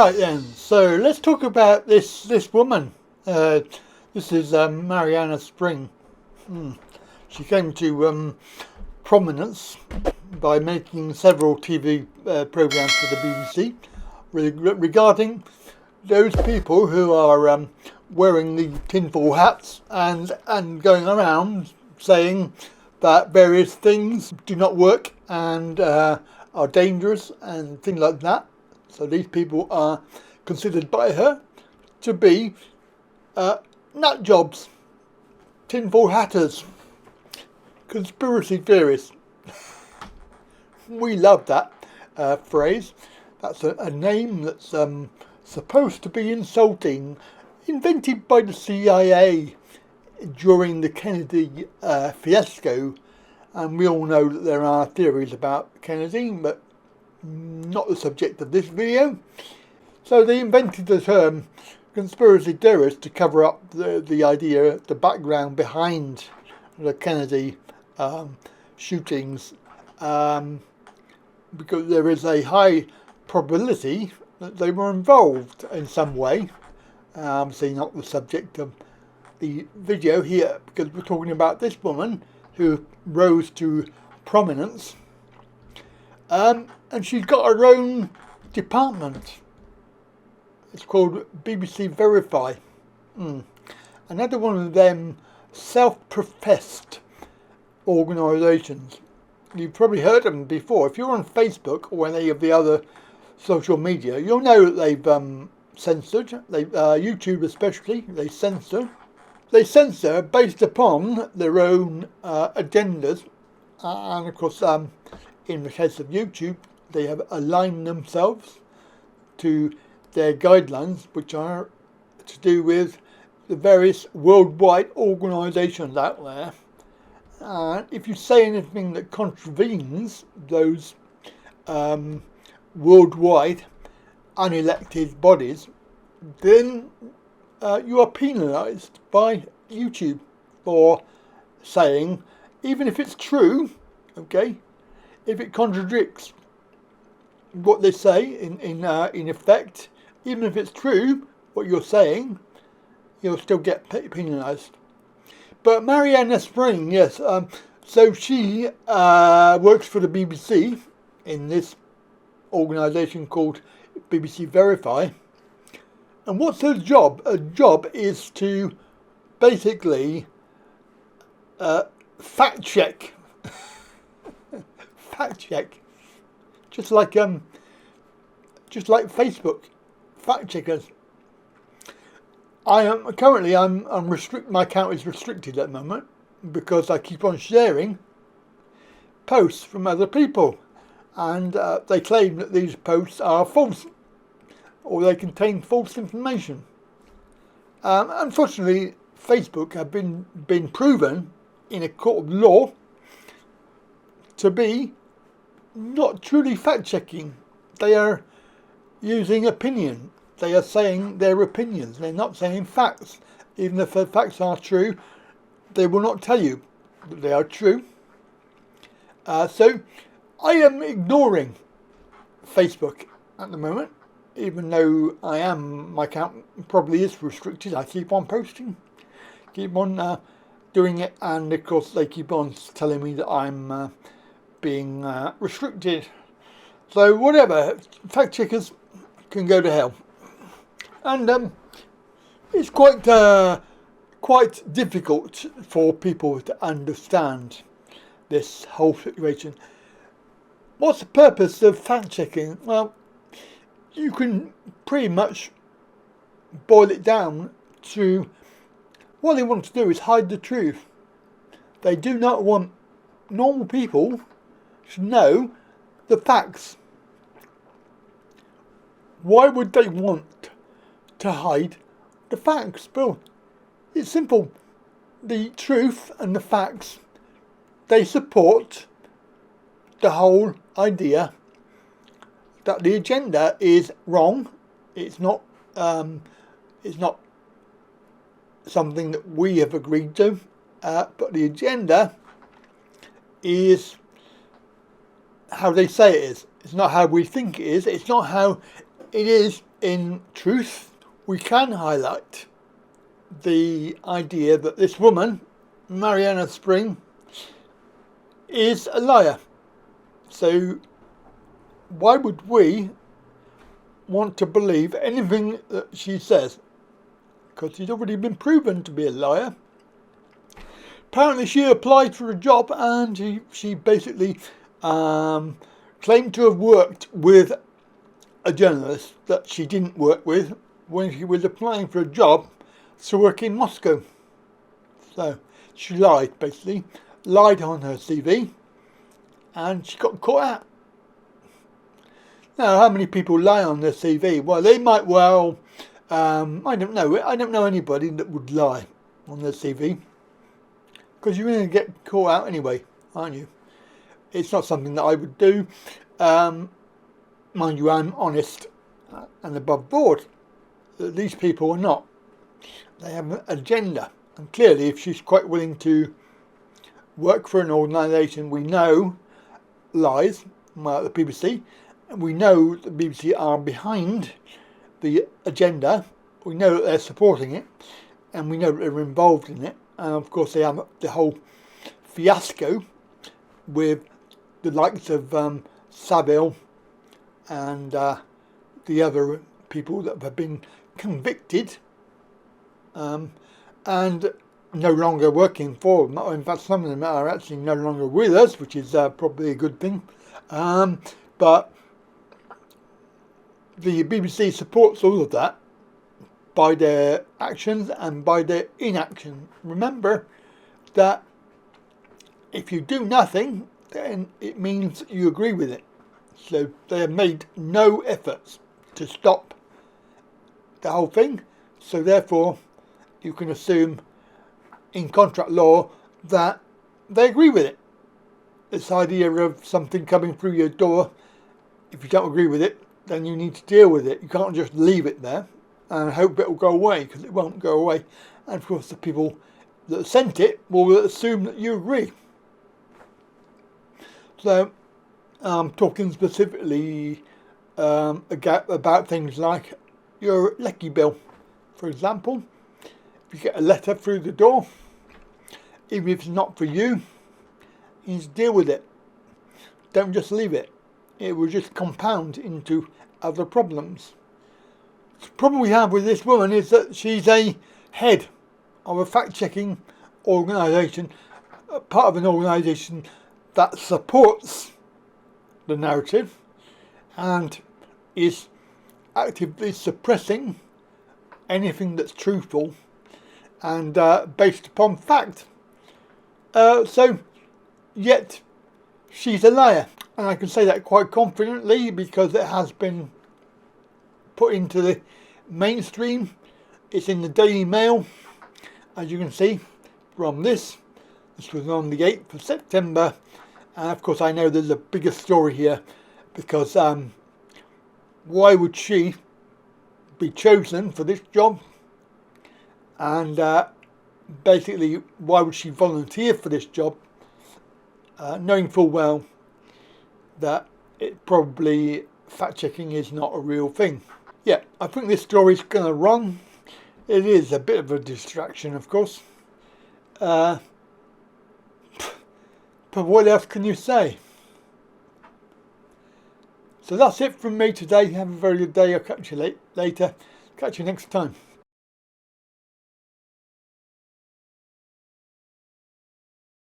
Right then, so let's talk about this woman. This is Marianna Spring. She came to prominence by making several TV programs for the BBC regarding those people who are wearing the tinfoil hats and going around saying that various things do not work and are dangerous and things like that. So these people are considered by her to be nut jobs, tinfoil hatters, conspiracy theorists. We love that phrase. That's a name that's supposed to be insulting, invented by the CIA during the Kennedy fiasco. And we all know that there are theories about Kennedy, but not the subject of this video. So they invented the term conspiracy theorist to cover up the idea, the background behind the Kennedy shootings, because there is a high probability that they were involved in some way. Obviously not the subject of the video here, because we're talking about this woman who rose to prominence. And she's got her own department. It's called BBC Verify. Another one of them self-professed organisations. You've probably heard of them before. If you're on Facebook or any of the other social media, you'll know that they've censored. YouTube especially, they censor. They censor based upon their own agendas. And of course, in the case of YouTube, they have aligned themselves to their guidelines, which are to do with the various worldwide organisations out there. And if you say anything that contravenes those worldwide unelected bodies, then you are penalised by YouTube for saying, even if it's true, okay, if it contradicts what they say in effect, even if it's true what you're saying, you'll still get penalised. But Marianna Spring, yes, so she works for the BBC in this organisation called BBC Verify. And what's her job? Her job is to basically fact check. Fact check, just like Facebook, fact checkers. I'm my account is restricted at the moment because I keep on sharing posts from other people, and they claim that these posts are false or they contain false information. Unfortunately, Facebook have been proven in a court of law to be not truly fact-checking. They are using opinion. They are saying their opinions. They're not saying facts. Even if the facts are true, they will not tell you that they are true. So I am ignoring Facebook at the moment, even though my account probably is restricted. I keep on posting, keep on doing it, and of course they keep on telling me that I'm being restricted. So whatever, fact checkers can go to hell. And it's quite difficult for people to understand this whole situation. What's the purpose of fact checking? Well, you can pretty much boil it down to what they want to do is hide the truth. They do not want normal people to know the facts. Why would they want to hide the facts? Well, it's simple. The truth and the facts, they support the whole idea that the agenda is wrong. It's not something that we have agreed to, but the agenda is how they say it is. It's not how we think it is. It's not how it is in truth. We can highlight the idea that this woman, Mariana Spring, is a liar. So why would we want to believe anything that she says? Because she's already been proven to be a liar. Apparently she applied for a job and she basically claimed to have worked with a journalist that she didn't work with when she was applying for a job to work in Moscow. So she lied, basically, lied on her CV, and she got caught out. Now, how many people lie on their CV? Well, they might well, I don't know. I don't know anybody that would lie on their CV, because you're going to get caught out anyway, aren't you? It's not something that I would do. Mind you, I'm honest and above board. These people are not. They have an agenda. And clearly, if she's quite willing to work for an organisation we know lies, well, the BBC, and we know the BBC are behind the agenda, we know that they're supporting it, and we know that they're involved in it, and of course they have the whole fiasco with the likes of Saville and the other people that have been convicted and no longer working for them. In fact, some of them are actually no longer with us, which is probably a good thing. But the BBC supports all of that by their actions and by their inaction. Remember that if you do nothing, then it means you agree with it. So they have made no efforts to stop the whole thing. So therefore, you can assume in contract law that they agree with it. This idea of something coming through your door, if you don't agree with it, then you need to deal with it. You can't just leave it there and hope it will go away, because it won't go away. And of course the people that sent it will assume that you agree. So I'm talking specifically about things like your lecky bill. For example, if you get a letter through the door, even if it's not for you, you need to deal with it. Don't just leave it. It will just compound into other problems. The problem we have with this woman is that she's a head of a fact-checking organisation, part of an organisation that supports the narrative and is actively suppressing anything that's truthful and based upon fact. Yet she's a liar, and I can say that quite confidently because it has been put into the mainstream. It's in the Daily Mail, as you can see from this. This was on the 8th of September, and of course I know there's a bigger story here because why would she be chosen for this job, and basically why would she volunteer for this job, knowing full well that it probably fact-checking is not a real thing. Yeah, I think this story's going to run. It is a bit of a distraction, of course, but what else can you say? So that's it from me today. Have a very good day. I'll catch you later. Catch you next time.